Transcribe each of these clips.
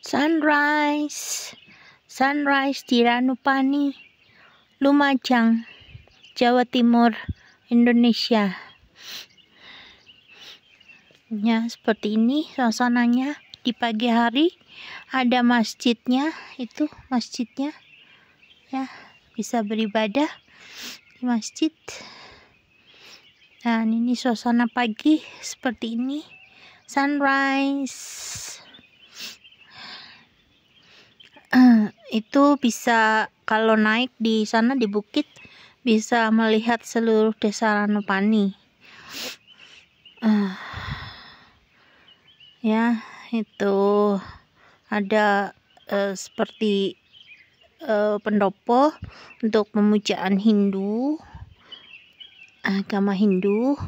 Sunrise di Ranupani, Lumajang, Jawa Timur, Indonesia. Ya, seperti ini suasananya di pagi hari. Ada masjidnya, itu masjidnya. Ya, bisa beribadah di masjid. Dan ini suasana pagi seperti ini. Sunrise. Itu bisa kalau naik di sana di bukit bisa melihat seluruh desa Ranupani. Ya, itu ada seperti pendopo untuk pemujaan Hindu, agama Hindu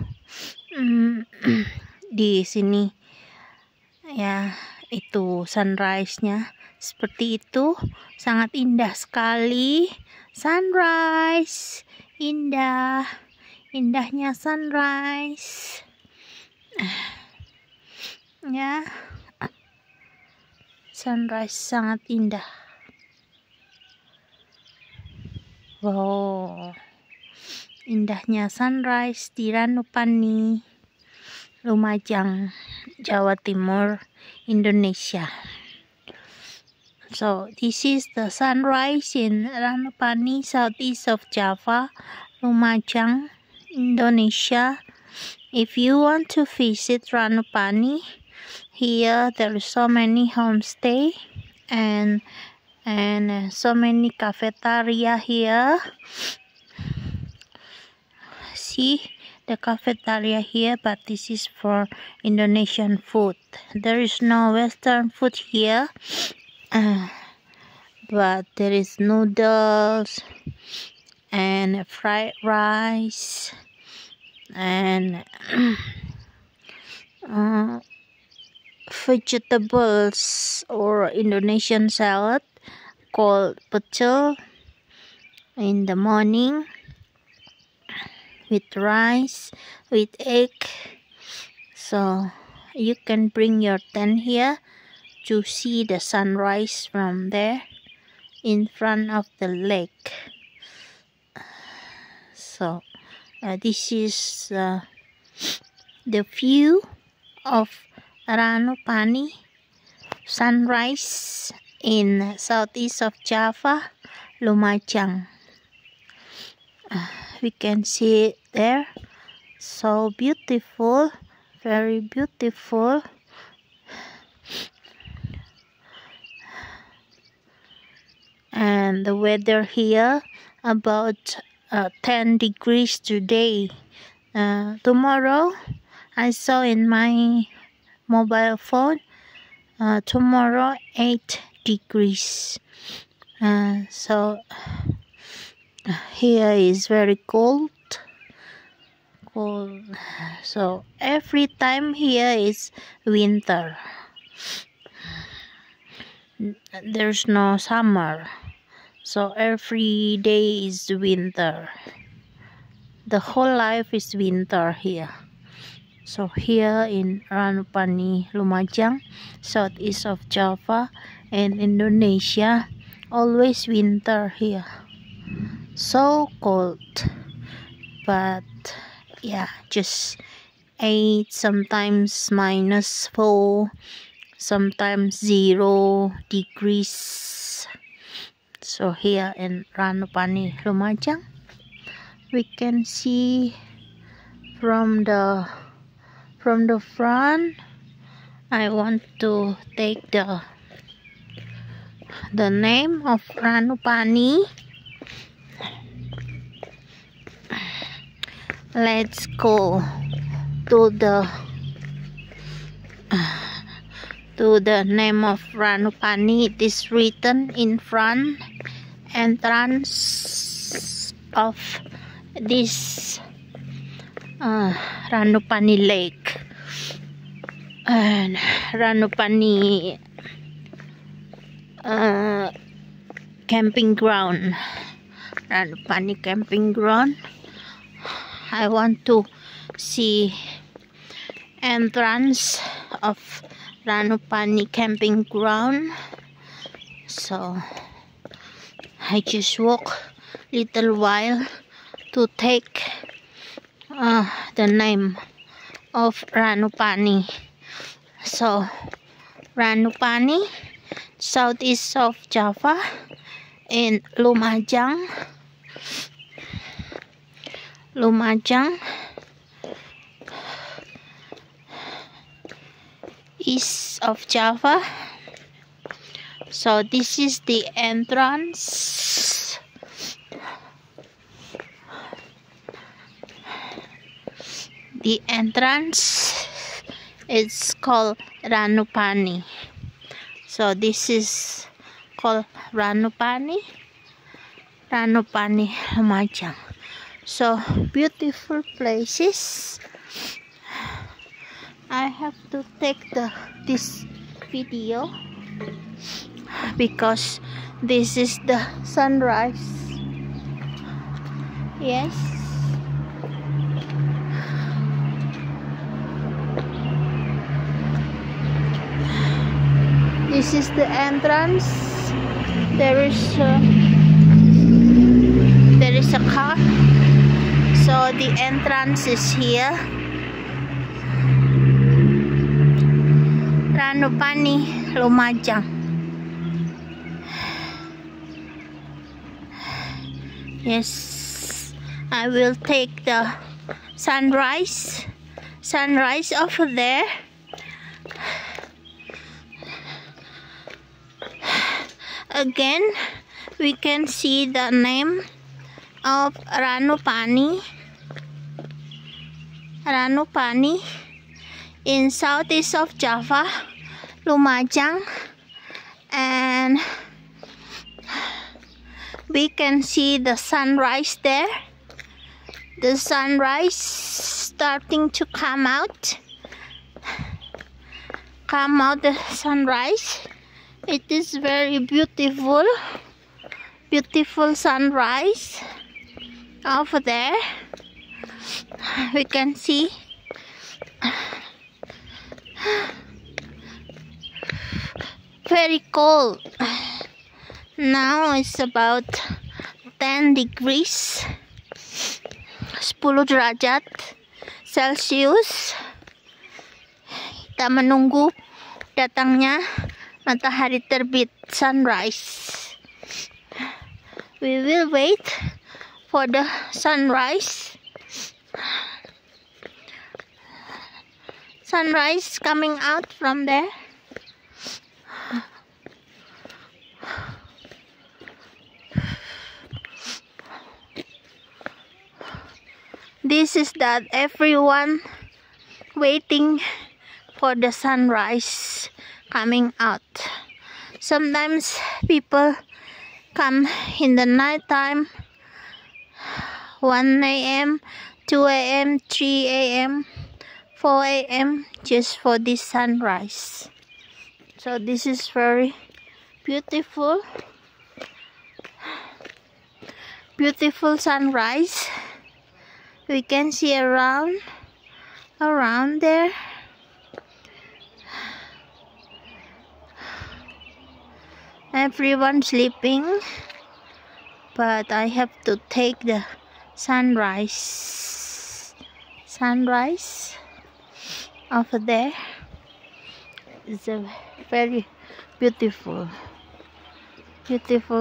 di sini. Ya, itu sunrise-nya seperti itu, sangat indah sekali. Sunrise, indahnya sunrise. Ya, sunrise sangat indah. Wow, indahnya sunrise di Ranupani, Lumajang, Jawa Timur, Indonesia. So this is the sunrise in Ranupani, southeast of Java, Lumajang, Indonesia. If you want to visit Ranupani, here there is so many homestay and so many cafeteria here. See the cafeteria here, but this is for Indonesian food. There is no Western food here. But there is noodles and fried rice and vegetables or Indonesian salad called pecel in the morning with rice, with egg. So you can bring your tent here to see the sunrise from there in front of the lake. So this is the view of Ranupani sunrise in southeast of Java, Lumajang. We can see it there, so beautiful, very beautiful. And the weather here about 10 degrees today. Tomorrow I saw in my mobile phone, tomorrow 8 degrees. So here is very cold. So every time here is winter. There's no summer. So every day is winter. The whole life is winter here. So here in Ranupani, Lumajang, southeast of Java and Indonesia, always winter here. So cold. But yeah, just 8, sometimes -4, sometimes 0 degrees. So here in Ranupani, Lumajang, we can see from the front. I want to take the name of Ranupani. Let's go to the name of Ranupani. It is written in front entrance of this Ranupani Lake and Ranupani camping ground. Ranupani camping ground. I want to see entrance of Ranupani camping ground. So I just walk little while to take the name of Ranupani. So Ranupani, southeast of Java, in Lumajang, east of Java. So this is the entrance. The entrance is called Ranupani. So this is called Ranupani Lumajang. So beautiful places. I have to take this video because this is the sunrise. Yes. This is the entrance. There is a car. So the entrance is here. Ranupani Lumajang. Yes, I will take the sunrise over there. Again, we can see the name of Ranupani in southeast of Java, Lumajang, and we can see the sunrise there. The sunrise starting to come out. The sunrise. It is very beautiful sunrise over there. We can see very cold. Now it's about 10 degrees, 10 derajat Celsius. Kita menunggu datangnya matahari terbit, sunrise. We will wait for the sunrise. Sunrise coming out from there. This is that everyone waiting for the sunrise coming out. Sometimes people come in the night time, 1 a.m., 2 a.m., 3 a.m., 4 a.m. just for this sunrise. So this is very beautiful sunrise. We can see around there. Everyone sleeping, but I have to take the sunrise over there. It's a very beautiful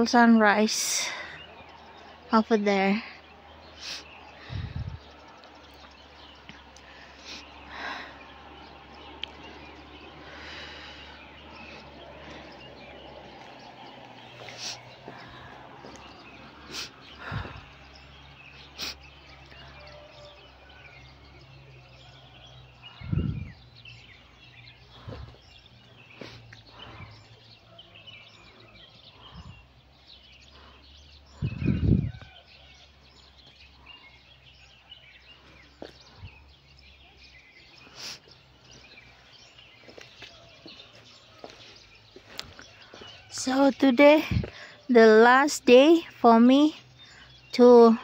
sunrise over there. So today, the last day for me to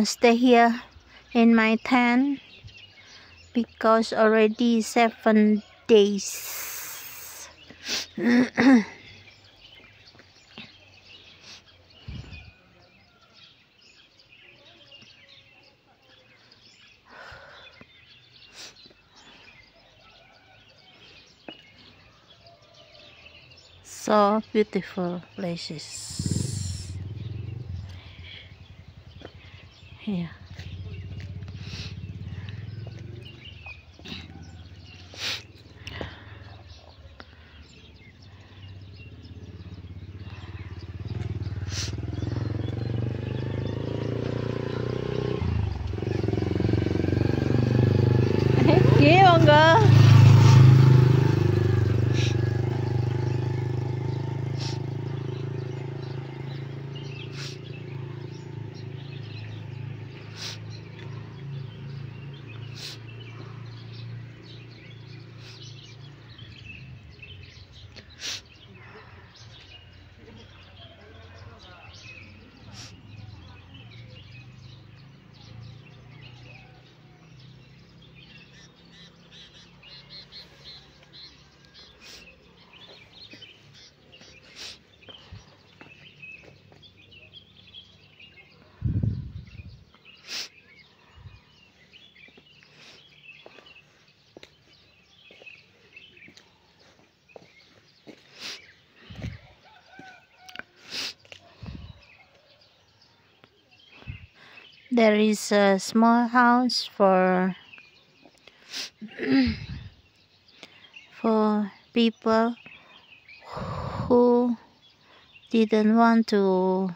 stay here in my tent, because already 7 days. So beautiful places here. Monggo. There is a small house for people who didn't want to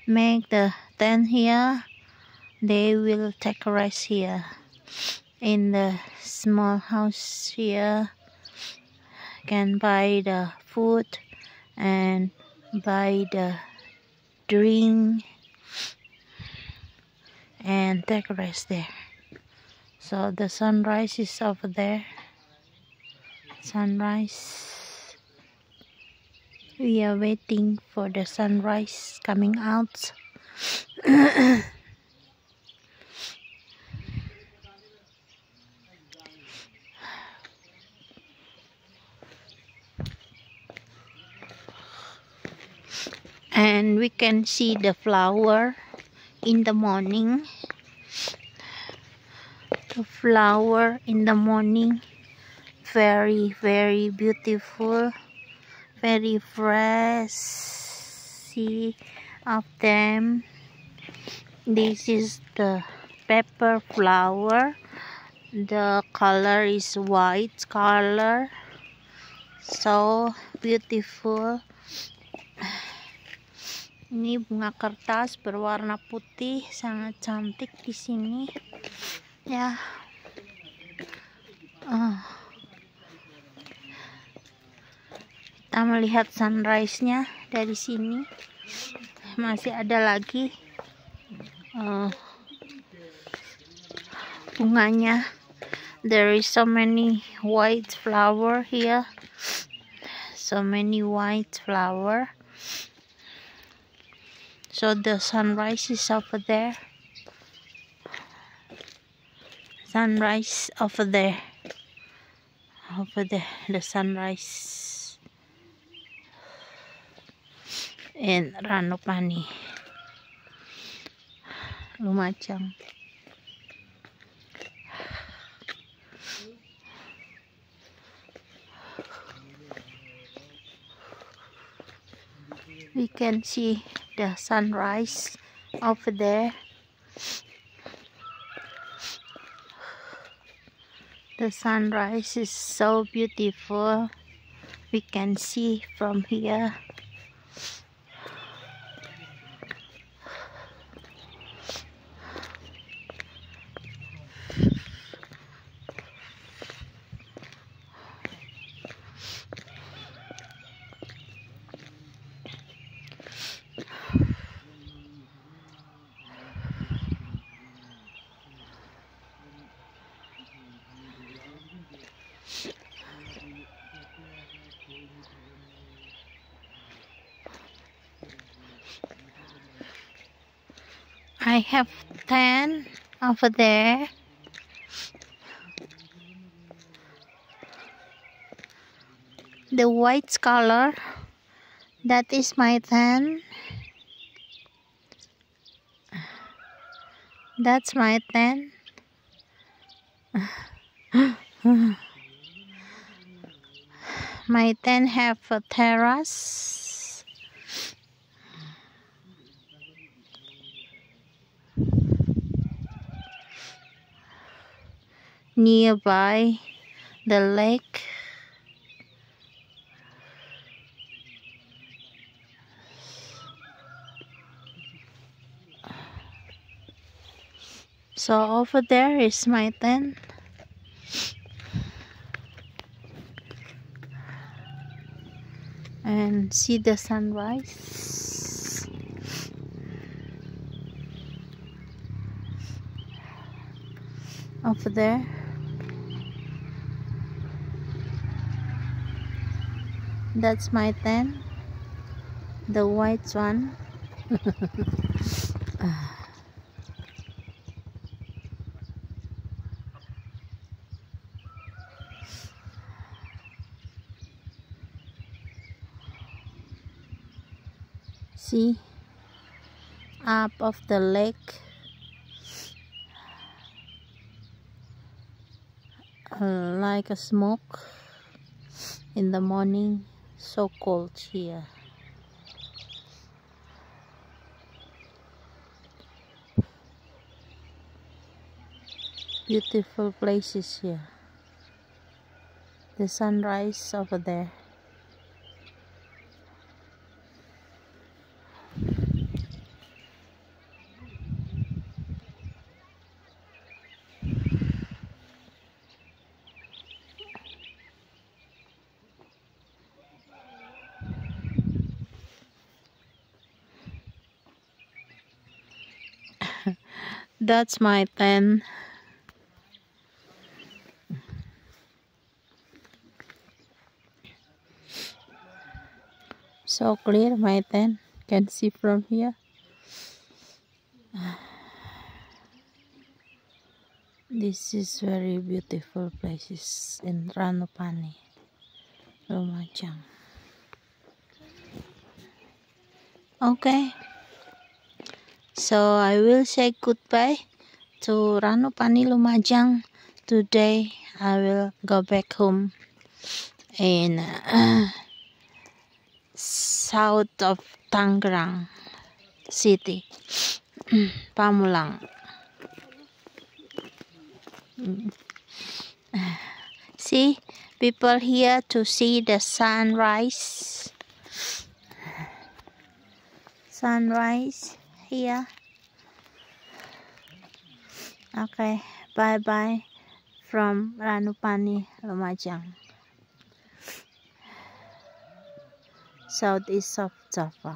make the tent here. They will take a rest here in the small house here. Can buy the food and buy the drink and take a rest there. So the sunrise is over there. Sunrise. We are waiting for the sunrise coming out. And we can see the flower in the morning. The flower in the morning, very beautiful, very fresh. See of them. This is the pepper flower. The color is white color, so beautiful. Ini bunga kertas berwarna putih, sangat cantik di sini. Ya. Kita melihat sunrise-nya dari sini. Masih ada lagi bunganya. There is so many white flower here. So many white flower. So the sunrise is over there. Sunrise over there. Over there, the sunrise in Ranupani, Lumajang. We can see the sunrise over there. The sunrise is so beautiful. We can see from here. I have 10 over there. the white color? That is my tent. That's my tent. My tent have a terrace. Nearby the lake. So over there is my tent. And see the sunrise. Over there. That's my tent. The white one. See, up of the lake, like a smoke in the morning. So cold here. Beautiful places here. The sunrise over there. That's my tent. So clear, my tent. Can see from here. This is very beautiful places in Ranupani, Lumajang. Okay. So I will say goodbye to Ranupani, Lumajang. Today I will go back home in south of Tangerang city, Pamulang. See, people here to see the sunrise. Sunrise here. Okay, bye bye from Ranupani, Lumajang, southeast of Java.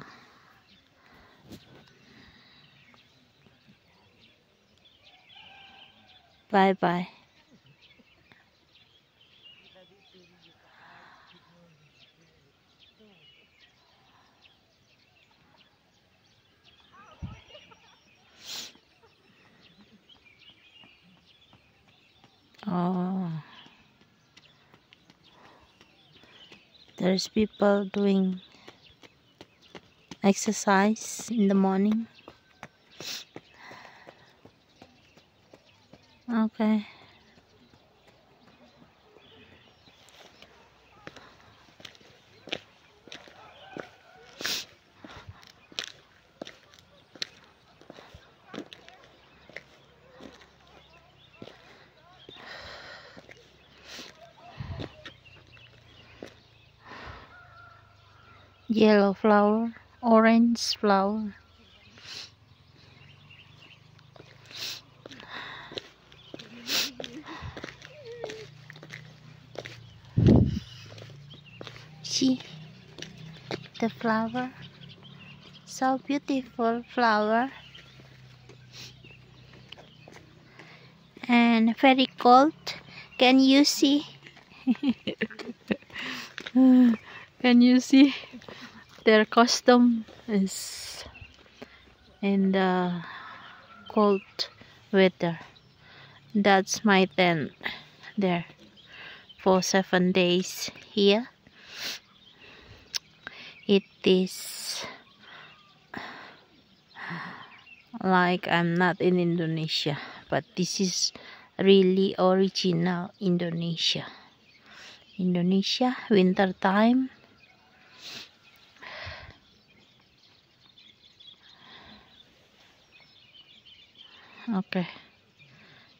Bye bye. Oh, there's people doing exercise in the morning. Okay. Yellow flower, orange flower. See the flower, so beautiful flower, and very cold. Can you see? Can you see? Their costume is in the cold weather. That's my tent there for 7 days here. It is like I'm not in Indonesia, but this is really original Indonesia. Indonesia winter time. Okay,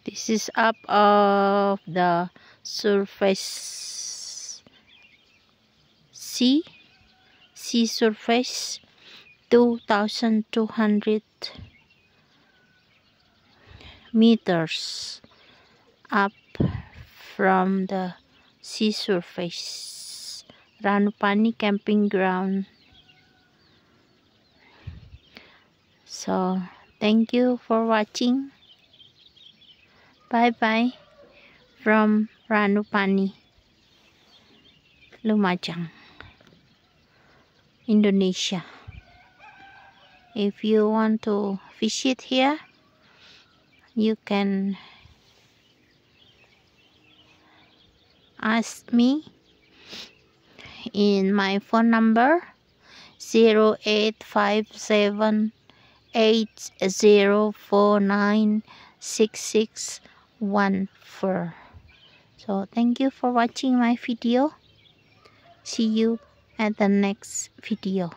this is up of the surface sea surface 2,200 meters up from the sea surface. Ranupani camping ground. So thank you for watching. Bye bye from Ranupani, Lumajang, Indonesia. If you want to visit here, you can ask me in my phone number 085780496614. So thank you for watching my video. See you at the next video.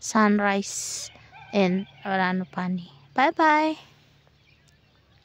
Sunrise in Ranupani. Bye bye.